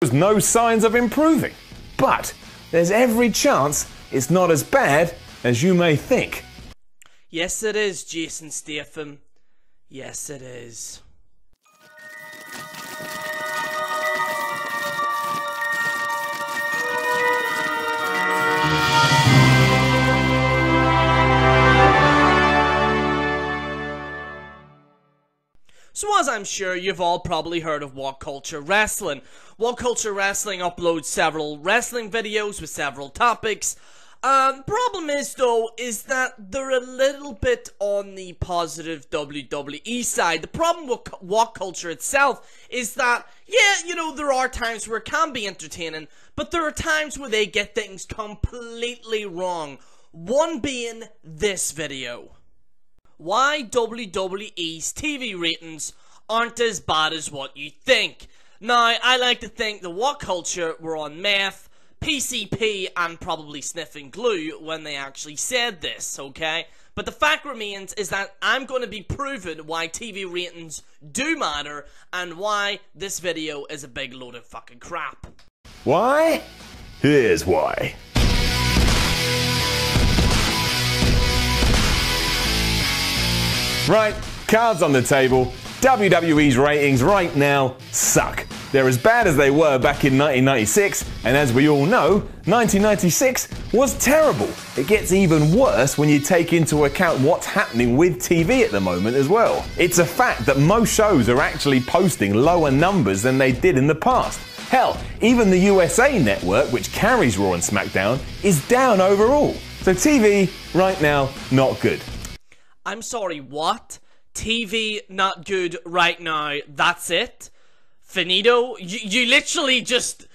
There's no signs of improving. But there's every chance it's not as bad as you may think. Yes, it is, Jason Statham. Yes, it is. So as I'm sure you've all probably heard of Whatculture Wrestling. Whatculture Wrestling uploads several wrestling videos with several topics. Problem is though, is that they're a little bit on the positive WWE side. The problem with Whatculture itself is that, yeah, you know, there are times where it can be entertaining, but there are times where they get things completely wrong. One being this video. Why WWE's TV ratings aren't as bad as what you think. Now, I like to think the Whatculture were on meth, PCP, and probably sniffing glue when they actually said this, okay? But the fact remains is that I'm going to be proving why TV ratings do matter and why this video is a big load of fucking crap. Why? Here's why. Right, cards on the table. WWE's ratings right now suck. They're as bad as they were back in 1996, and as we all know, 1996 was terrible. It gets even worse when you take into account what's happening with TV at the moment as well. It's a fact that most shows are actually posting lower numbers than they did in the past. Hell, even the USA Network, which carries Raw and SmackDown, is down overall. So TV, right now, not good. I'm sorry, what? TV not good right now, that's it? Finito? You literally just...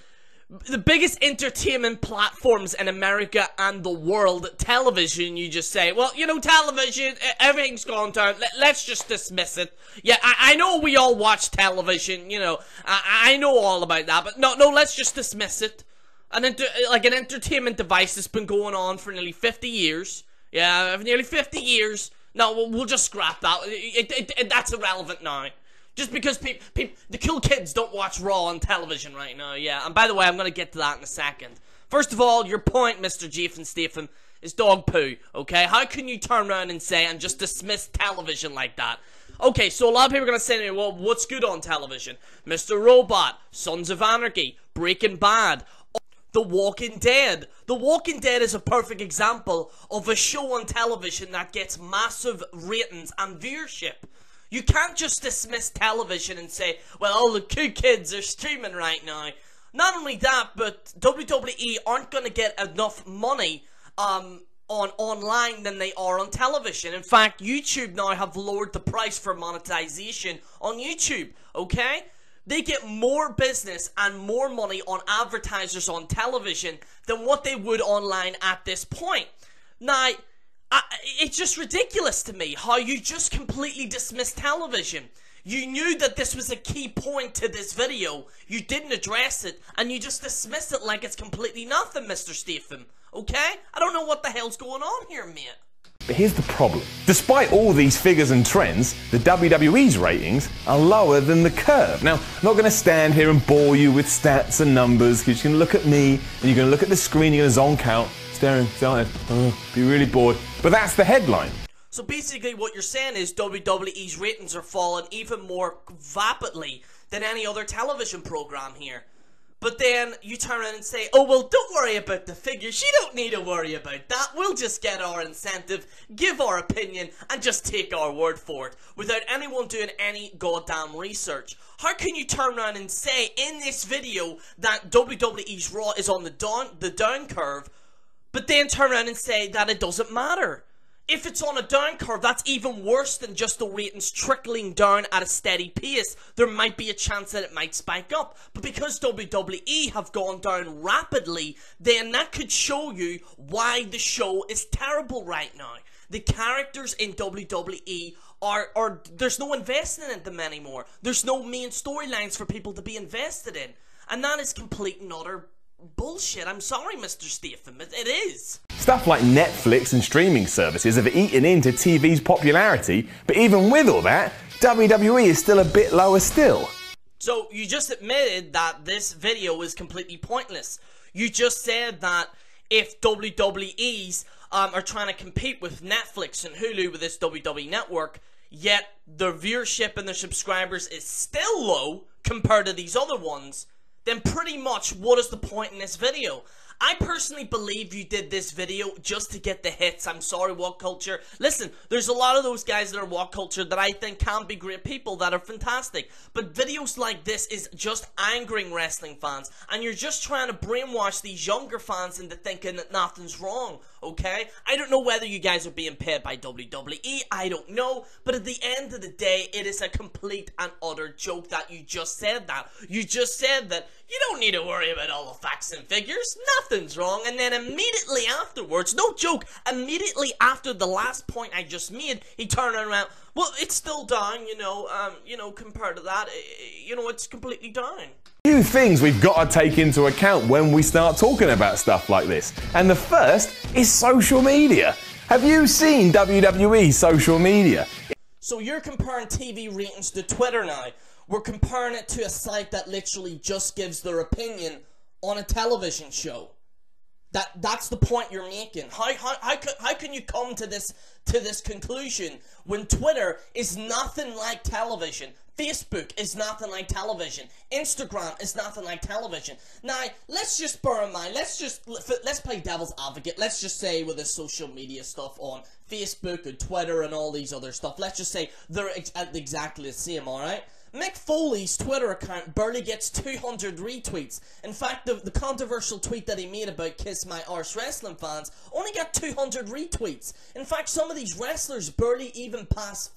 The biggest entertainment platforms in America and the world, television, you just say, well, you know, television, everything's gone down, let's just dismiss it. Yeah, I know we all watch television, you know, I know all about that, but no, let's just dismiss it. An entertainment device that's been going on for nearly 50 years. Yeah, nearly 50 years. No, we'll just scrap that. That's irrelevant now. Just because the cool kids don't watch Raw on television right now, yeah. And by the way, I'm going to get to that in a second. First of all, your point, Mr. Jason Statham, is dog poo, okay? How can you turn around and say and just dismiss television like that? Okay, so a lot of people are going to say to me, well, what's good on television? Mr. Robot, Sons of Anarchy, Breaking Bad, The Walking Dead. The Walking Dead is a perfect example of a show on television that gets massive ratings and viewership. You can't just dismiss television and say, well, all the cool kids are streaming right now. Not only that, but WWE aren't going to get enough money online than they are on television. In fact, YouTube now have lowered the price for monetization on YouTube, okay? They get more business and more money on advertisers on television than what they would online at this point. Now, it's just ridiculous to me how you just completely dismiss television. You knew that this was a key point to this video, you didn't address it, and you just dismiss it like it's completely nothing, Mr. Statham. Okay? I don't know what the hell's going on here, mate. But here's the problem. Despite all these figures and trends, the WWE's ratings are lower than the curve. Now, I'm not going to stand here and bore you with stats and numbers, because you're going to look at me, and you're going to look at the screen, you're going to zonk out, staring, be really bored. But that's the headline. So basically what you're saying is WWE's ratings are falling even more rapidly than any other television program here. But then you turn around and say, oh, well, don't worry about the figures. You don't need to worry about that. We'll just get our incentive, give our opinion, and just take our word for it without anyone doing any goddamn research. How can you turn around and say in this video that WWE's Raw is on the down curve, but then turn around and say that it doesn't matter? If it's on a down curve, that's even worse than just the ratings trickling down at a steady pace. There might be a chance that it might spike up. But because WWE have gone down rapidly, then that could show you why the show is terrible right now. The characters in WWE are there's no investing in them anymore. There's no main storylines for people to be invested in. And that is complete and utter bullshit. I'm sorry, Mr. Statham. It is. Stuff like Netflix and streaming services have eaten into TV's popularity, but even with all that, WWE is still a bit lower still. So you just admitted that this video is completely pointless. You just said that if WWE's are trying to compete with Netflix and Hulu with this WWE network, yet their viewership and their subscribers is still low compared to these other ones, then pretty much what is the point in this video? I personally believe you did this video just to get the hits. I'm sorry, Whatculture. Listen, there's a lot of those guys that are Whatculture that I think can be great people that are fantastic. But videos like this is just angering wrestling fans. And you're just trying to brainwash these younger fans into thinking that nothing's wrong, okay? I don't know whether you guys are being paid by WWE. I don't know. But at the end of the day, it is a complete and utter joke that you just said that. You just said that you don't need to worry about all the facts and figures. Nothing's wrong. And then immediately afterwards, no joke, immediately after the last point I just made, he turned around. Well, it's still down, compared to that, it's completely down. Few things we've got to take into account when we start talking about stuff like this. And the first is social media. Have you seen WWE social media? So you're comparing TV ratings to Twitter now. We're comparing it to a site that literally just gives their opinion on a television show. That's the point you're making. How can you come to this conclusion when Twitter is nothing like television? Facebook is nothing like television. Instagram is nothing like television. Now, let's just bear in mind, let's play devil's advocate. Let's just say with the social media stuff on Facebook and Twitter and all these other stuff, let's just say they're exactly the same, alright? Mick Foley's Twitter account barely gets 200 retweets. In fact, the controversial tweet that he made about Kiss My Arse Wrestling fans only got 200 retweets. In fact, some of these wrestlers barely even pass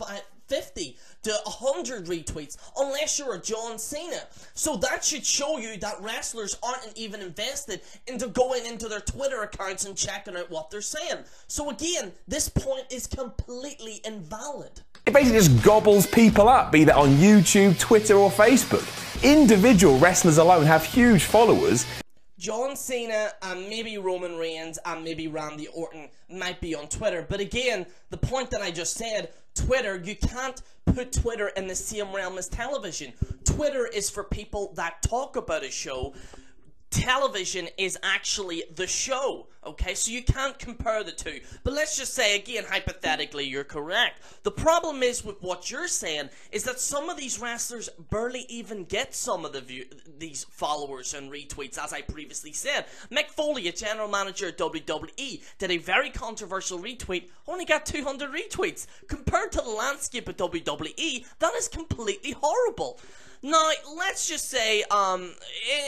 50 to 100 retweets unless you're a John Cena. So that should show you that wrestlers aren't even invested into going into their Twitter accounts and checking out what they're saying. So again, this point is completely invalid. It basically just gobbles people up, be that on YouTube, Twitter or Facebook. Individual wrestlers alone have huge followers. John Cena and maybe Roman Reigns and maybe Randy Orton might be on Twitter. But again, the point that I just said, Twitter, you can't put Twitter in the same realm as television. Twitter is for people that talk about a show. Television is actually the show, okay? So you can't compare the two. But let's just say, again, hypothetically, you're correct. The problem is with what you're saying is that some of these wrestlers barely even get some of these followers and retweets, as I previously said. Mick Foley, a general manager at WWE, did a very controversial retweet, only got 200 retweets. Compared to the landscape of WWE, that is completely horrible. Now, let's just say,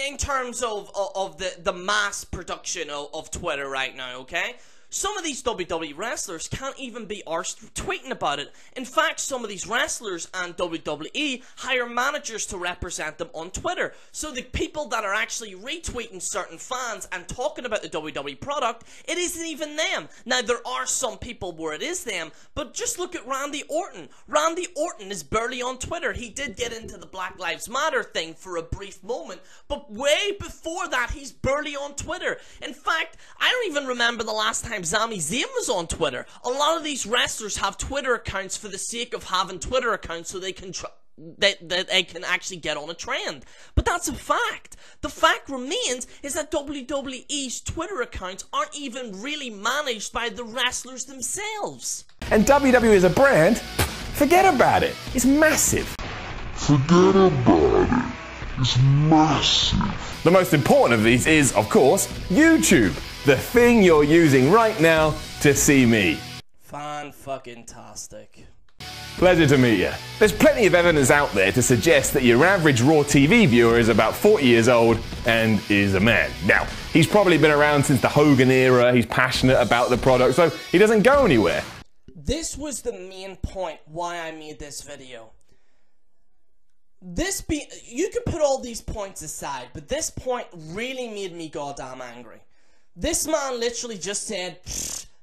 in terms of the mass production of Twitter right now, okay? Some of these WWE wrestlers can't even be arsed tweeting about it. In fact, some of these wrestlers and WWE hire managers to represent them on Twitter. So the people that are actually retweeting certain fans and talking about the WWE product, it isn't even them. Now, there are some people where it is them, but just look at Randy Orton. Randy Orton is barely on Twitter. He did get into the Black Lives Matter thing for a brief moment, but way before that, he's barely on Twitter. In fact, I don't even remember the last time Sami Zayn was on Twitter. A lot of these wrestlers have Twitter accounts for the sake of having Twitter accounts so they can they can actually get on a trend. But that's a fact. The fact remains is that WWE's Twitter accounts aren't even really managed by the wrestlers themselves. And WWE as a brand, forget about it. It's massive. Forget about it. It's massive. The most important of these is, of course, YouTube. The thing you're using right now to see me. Fan-fucking-tastic. Pleasure to meet you. There's plenty of evidence out there to suggest that your average Raw TV viewer is about 40 years old and is a man. Now, he's probably been around since the Hogan era, he's passionate about the product, so he doesn't go anywhere. This was the main point why I made this video. You can put all these points aside, but this point really made me goddamn angry. This man literally just said,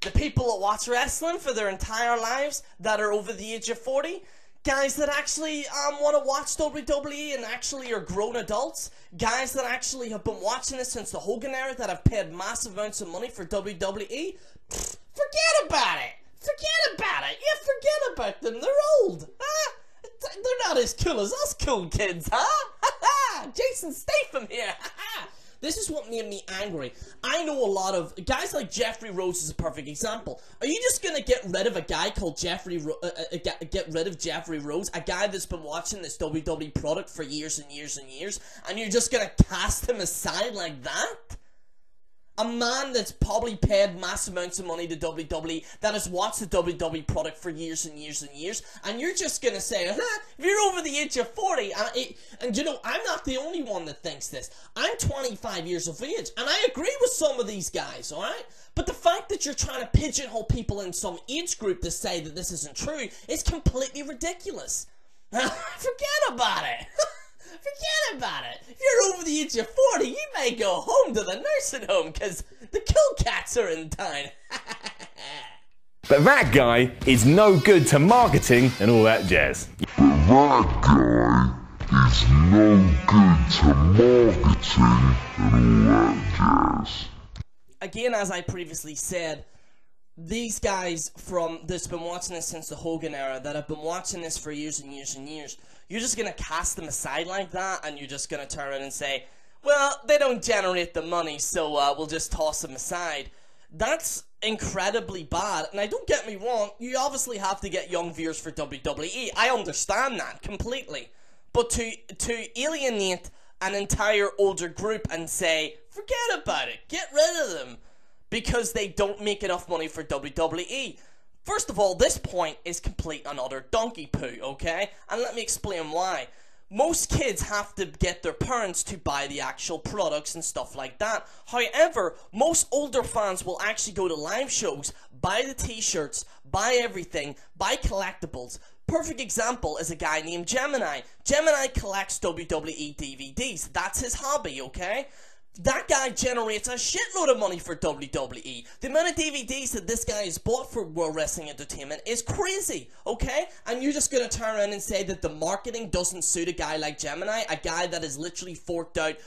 the people that watch wrestling for their entire lives that are over the age of 40, guys that actually want to watch WWE and actually are grown adults, guys that actually have been watching it since the Hogan era that have paid massive amounts of money for WWE, forget about it. Forget about it. Yeah, forget about them. They're old. They're not as cool as us cool kids, huh? Jason Statham here. This is what made me angry. I know a lot of guys like Jeffrey Rose is a perfect example. Are you just gonna get rid of a guy called get rid of Jeffrey Rose, a guy that's been watching this WWE product for years and years and years, and you're just gonna cast him aside like that? A man that's probably paid massive amounts of money to WWE, that has watched the WWE product for years and years and years, and you're just gonna say, if you're over the age of 40, and you know, I'm not the only one that thinks this. I'm 25 years of age, and I agree with some of these guys, alright? But the fact that you're trying to pigeonhole people in some age group to say that this isn't true is completely ridiculous. Forget about it. Forget about it. If you're over the age of 40, you may go home to the nursing home because the cool cats are in town. But that guy is no good to marketing and all that jazz. But that guy is no good to marketing and all that jazz. Again, as I previously said, these guys that's been watching this since the Hogan era, that have been watching this for years and years and years, you're just going to cast them aside like that, and you're just going to turn around and say, well, they don't generate the money, so we'll just toss them aside. That's incredibly bad, and don't get me wrong, you obviously have to get young viewers for WWE. I understand that completely. But to alienate an entire older group and say, forget about it, get rid of them, because they don't make enough money for WWE. First of all, this point is complete and utter donkey poo, okay? And let me explain why. Most kids have to get their parents to buy the actual products and stuff like that. However, most older fans will actually go to live shows, buy the t-shirts, buy everything, buy collectibles. Perfect example is a guy named Gemini. Gemini collects WWE DVDs. That's his hobby, okay? That guy generates a shitload of money for WWE. The amount of DVDs that this guy has bought for World Wrestling Entertainment is crazy, okay? And you're just gonna turn around and say that the marketing doesn't suit a guy like Gemini, a guy that has literally forked out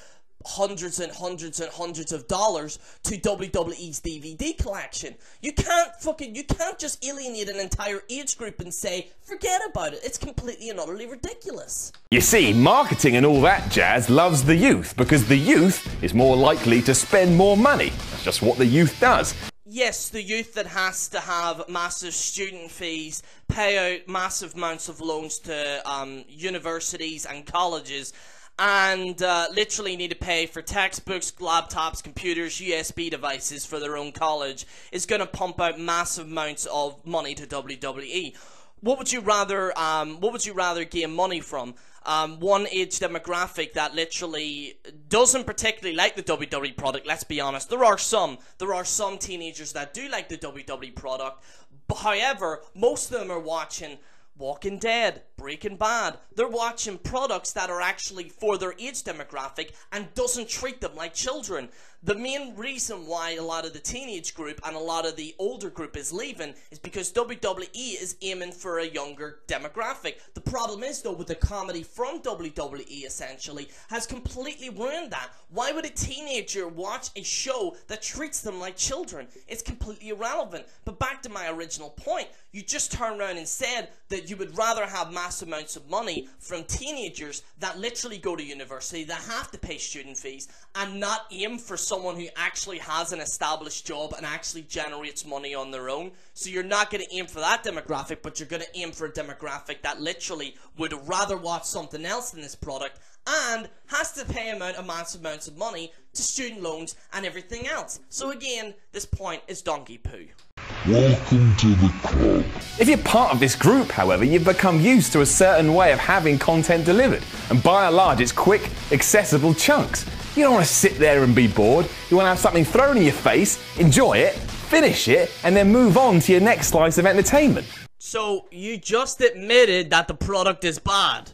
hundreds and hundreds and hundreds of dollars to WWE's DVD collection. You can't just alienate an entire age group and say, forget about it. It's completely and utterly ridiculous. You see, marketing and all that jazz loves the youth because the youth is more likely to spend more money. That's just what the youth does. Yes, the youth that has to have massive student fees, pay out massive amounts of loans to universities and colleges, and literally need to pay for textbooks, laptops, computers, USB devices for their own college, is going to pump out massive amounts of money to WWE. What would you rather gain money from? One age demographic that literally doesn't particularly like the WWE product, let's be honest. There are some teenagers that do like the WWE product, but however, most of them are watching Walking Dead, Breaking Bad. They're watching products that are actually for their age demographic and doesn't treat them like children. The main reason why a lot of the teenage group and a lot of the older group is leaving is because WWE is aiming for a younger demographic. The problem is, though, with the comedy from WWE, essentially, has completely ruined that. Why would a teenager watch a show that treats them like children? It's completely irrelevant. But back to my original point, you just turned around and said that you would rather have mass amounts of money from teenagers that literally go to university, that have to pay student fees, and not aim for someone who actually has an established job and actually generates money on their own. So you're not going to aim for that demographic, but you're going to aim for a demographic that literally would rather watch something else than this product and has to pay massive amounts of money to student loans and everything else. So again, this point is donkey poo. Welcome to the club. If you're part of this group, however, you've become used to a certain way of having content delivered, and by and large it's quick, accessible chunks. You don't want to sit there and be bored. You want to have something thrown in your face, enjoy it, finish it, and then move on to your next slice of entertainment. So you just admitted that the product is bad.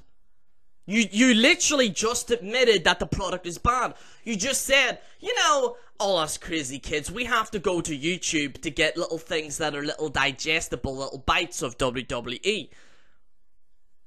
You literally just admitted that the product is bad. You just said, you know, all us crazy kids, we have to go to YouTube to get little things that are little digestible, little bites of WWE.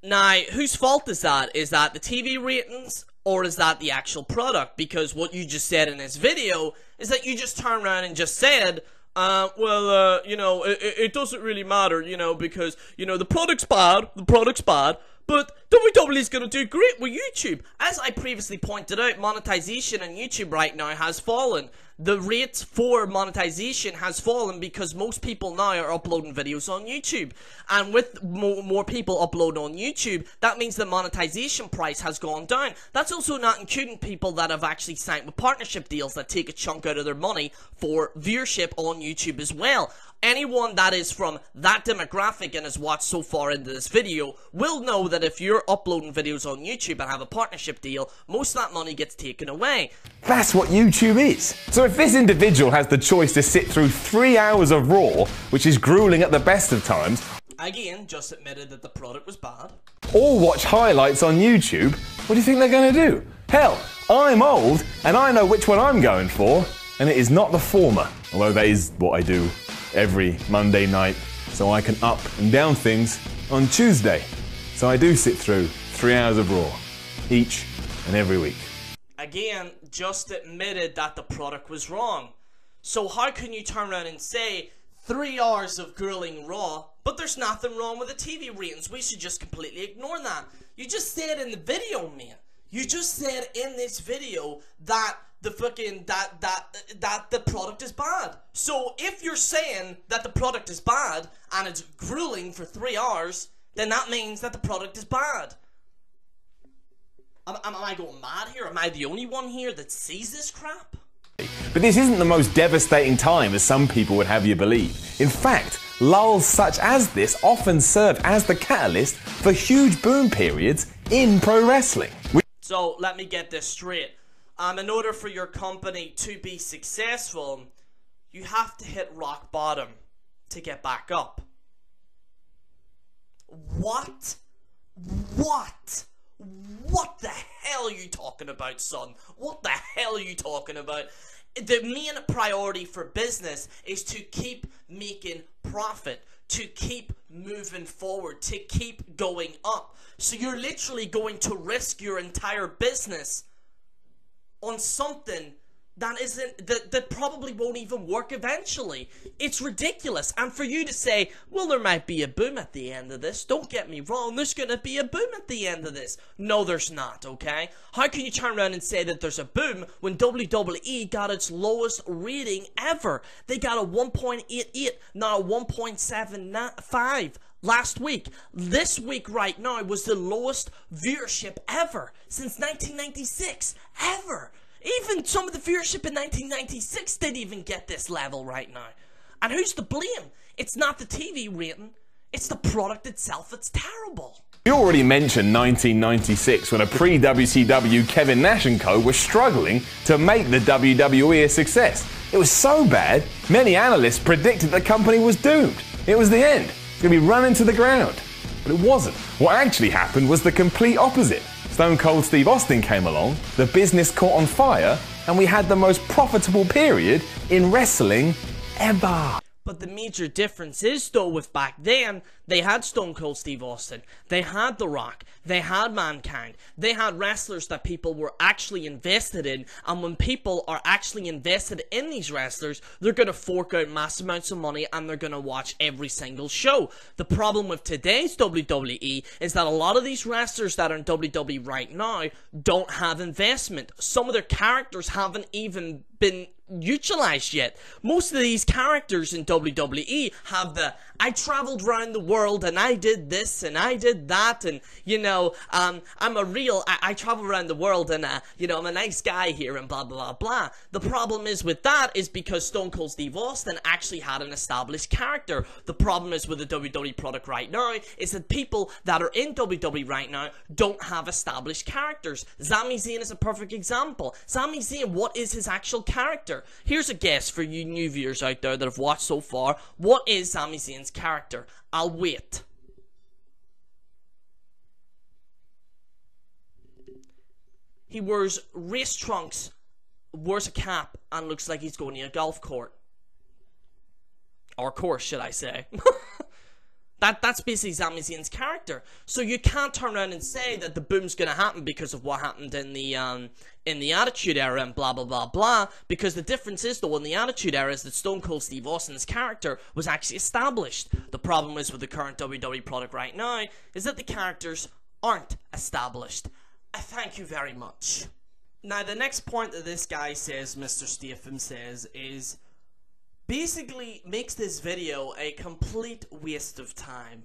Now, whose fault is that? Is that the TV ratings, or is that the actual product? Because what you just said in this video is that you just turned around and just said, you know, it doesn't really matter, you know, because, you know, the product's bad, but WWE's gonna do great with YouTube. As I previously pointed out, monetization on YouTube right now has fallen. The rate for monetization has fallen because most people now are uploading videos on YouTube. And with more people upload on YouTube, that means the monetization price has gone down. That's also not including people that have actually signed with partnership deals that take a chunk out of their money for viewership on YouTube as well. Anyone that is from that demographic and has watched so far into this video will know that if you're uploading videos on YouTube and have a partnership deal, most of that money gets taken away. That's what YouTube is. So if this individual has the choice to sit through 3 hours of Raw, which is grueling at the best of times, Again, just admitted that the product was bad. or watch highlights on YouTube, what do you think they're going to do? Hell, I'm old and I know which one I'm going for, and it is not the former. Although that is what I do every Monday night, so I can up and down things on Tuesday. So I do sit through 3 hours of Raw, each and every week. Again, just admitted that the product was wrong. So how can you turn around and say 3 hours of grueling Raw, but there's nothing wrong with the TV ratings? We should just completely ignore that. You just said in the video, man. You just said in this video that the fucking that the product is bad. So if you're saying that the product is bad and it's grueling for 3 hours, then that means that the product is bad. Am I going mad here? Am I the only one here that sees this crap? But this isn't the most devastating time as some people would have you believe. In fact, lulls such as this often serve as the catalyst for huge boom periods in pro wrestling. So let me get this straight. In order for your company to be successful, you have to hit rock bottom to get back up. What? What the hell are you talking about, son? What the hell are you talking about? The main priority for business is to keep making profit, to keep moving forward, to keep going up. So you're literally going to risk your entire business on something that isn't, that probably won't even work eventually. It's ridiculous. And for you to say, well, there might be a boom at the end of this. Don't get me wrong, there's going to be a boom at the end of this. No, there's not, okay? How can you turn around and say that there's a boom when WWE got its lowest rating ever? They got a 1.88, not a 1.75 last week. This week right now was the lowest viewership ever since 1996, ever. Even some of the viewership in 1996 didn't even get this level right now. And who's to blame? It's not the TV rating, it's the product itself that's terrible. We already mentioned 1996 when a pre-WCW Kevin Nash & Co. was struggling to make the WWE a success. It was so bad, many analysts predicted the company was doomed. It was the end. It's going to be run into the ground. But it wasn't. What actually happened was the complete opposite. Stone Cold Steve Austin came along, the business caught on fire, and we had the most profitable period in wrestling ever. But the major difference is, though, with back then, they had Stone Cold Steve Austin, they had The Rock, they had Mankind, they had wrestlers that people were actually invested in, and when people are actually invested in these wrestlers, they're going to fork out mass amounts of money and they're going to watch every single show. The problem with today's WWE is that a lot of these wrestlers that are in WWE right now don't have investment. Some of their characters haven't even been utilized yet. Most of these characters in WWE have the I traveled around the world and I did this and I did that, and you know, I travel around the world and you know, I'm a nice guy here and blah blah blah. The problem is with that is because Stone Cold Steve Austin actually had an established character. The problem is with the WWE product right now is that people that are in WWE right now don't have established characters. Sami Zayn is a perfect example. Sami Zayn, what is his actual character? Here's a guess for you new viewers out there that have watched so far. What is Sami Zayn's character? I'll wait. He wears race trunks, wears a cap, and looks like he's going to a golf court. Or course, should I say. That's basically Sami Zayn's character. So you can't turn around and say that the boom's gonna happen because of what happened in the Attitude Era and blah blah blah blah. Because the difference is, though, in the Attitude Era is that Stone Cold Steve Austin's character was actually established. The problem is with the current WWE product right now is that the characters aren't established. I thank you very much. Now, the next point that this guy says, Mr. Statham says, is basically makes this video a complete waste of time.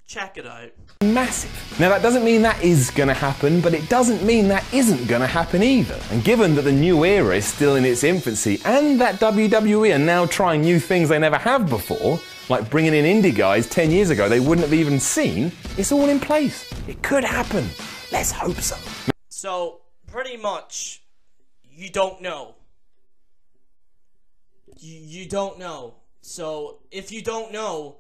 Check it out. Massive. Now that doesn't mean that is going to happen, but it doesn't mean that isn't going to happen either. And given that the new era is still in its infancy and that WWE are now trying new things they never have before, like bringing in indie guys 10 years ago they wouldn't have even seen, it's all in place. It could happen. Let's hope so. So, pretty much, you don't know. You don't know. So, if you don't know,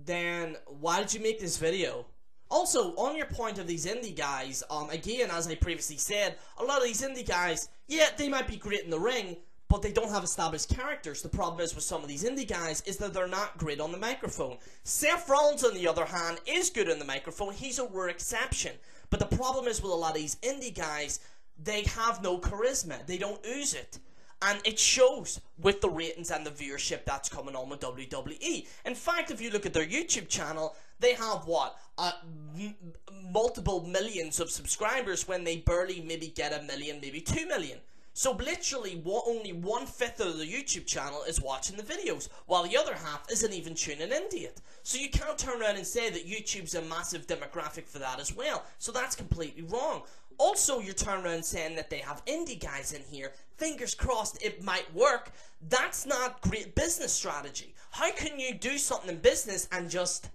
then why did you make this video? Also, on your point of these indie guys, again, as I previously said, a lot of these indie guys, yeah, they might be great in the ring, but they don't have established characters. The problem is with some of these indie guys is that they're not great on the microphone. Seth Rollins, on the other hand, is good on the microphone. He's a rare exception. But the problem is with a lot of these indie guys, they have no charisma. They don't ooze it. And it shows with the ratings and the viewership that's coming on with WWE. In fact, if you look at their YouTube channel, they have, what, multiple millions of subscribers when they barely maybe get 1 million, maybe 2 million. So literally, only 1/5 of the YouTube channel is watching the videos, while the other half isn't even tuning into it. So you can't turn around and say that YouTube's a massive demographic for that as well. So that's completely wrong. Also, you're turning around saying that they have indie guys in here. Fingers crossed it might work. That's not great business strategy. How can you do something in business and just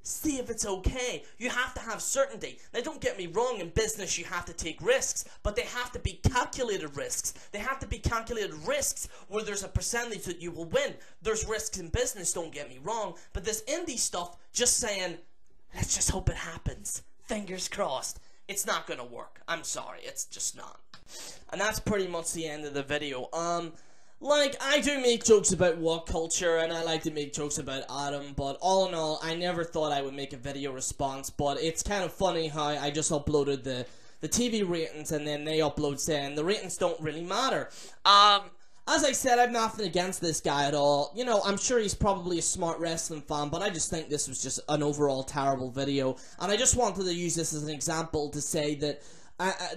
see if it's okay? You have to have certainty. Now, don't get me wrong, in business you have to take risks, but they have to be calculated risks. They have to be calculated risks where there's a percentage that you will win. There's risks in business, don't get me wrong, but this indie stuff, just saying, let's just hope it happens, fingers crossed, it's not gonna work. I'm sorry, it's just not. And that's pretty much the end of the video. Like, I do make jokes about Whatculture, and I like to make jokes about Adam, but all in all, I never thought I would make a video response, but it's kind of funny how I just uploaded the TV ratings, and then they upload saying the ratings don't really matter. As I said, I have nothing against this guy at all. You know, I'm sure he's probably a smart wrestling fan, but I just think this was just an overall terrible video, and I just wanted to use this as an example to say that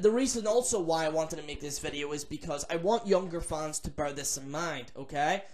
the reason also why I wanted to make this video is because I want younger fans to bear this in mind, okay?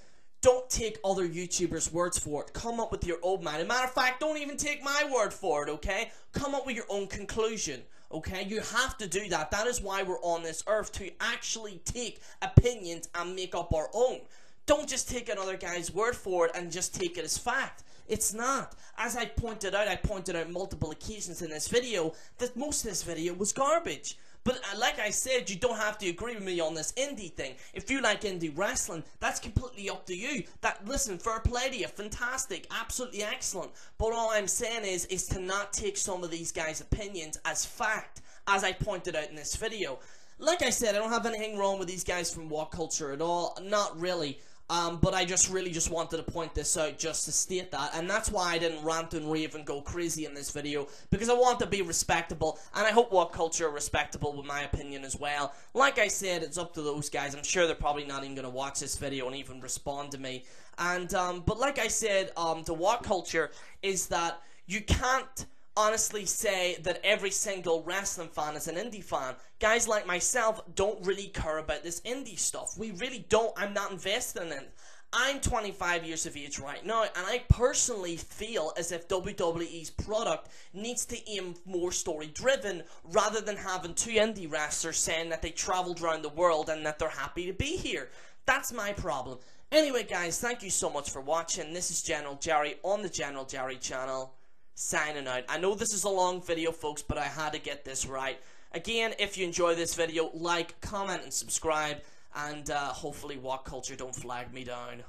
Don't take other YouTubers' words for it. Come up with your own mind. As a matter of fact, don't even take my word for it, okay? Come up with your own conclusion, okay? You have to do that. That is why we're on this earth, to actually take opinions and make up our own. Don't just take another guy's word for it and just take it as fact. It's not. As I pointed out multiple occasions in this video, that most of this video was garbage. But like I said, you don't have to agree with me on this indie thing. If you like indie wrestling, that's completely up to you. Listen, fair play to you, fantastic, absolutely excellent. But all I'm saying is to not take some of these guys' opinions as fact, as I pointed out in this video. Like I said, I don't have anything wrong with these guys from Whatculture at all, not really. But I really just wanted to point this out just to state that, and that's why I didn't rant and rave and go crazy in this video, because I want to be respectable, and I hope Whatculture are respectable with my opinion as well. Like I said, it's up to those guys. I'm sure they're probably not even going to watch this video and even respond to me. And but like I said, the Whatculture is that you can't honestly say that every single wrestling fan is an indie fan. Guys like myself don't really care about this indie stuff. We really don't. I'm not invested in it. I'm 25 years of age right now, and I personally feel as if WWE's product needs to aim more story-driven rather than having two indie wrestlers saying that they traveled around the world and that they're happy to be here. That's my problem. Anyway, guys, thank you so much for watching. This is General Jerry on the General Jerry channel, signing out. I know this is a long video, folks, but I had to get this right. Again, if you enjoy this video, like, comment, and subscribe, and hopefully Whatculture don't flag me down.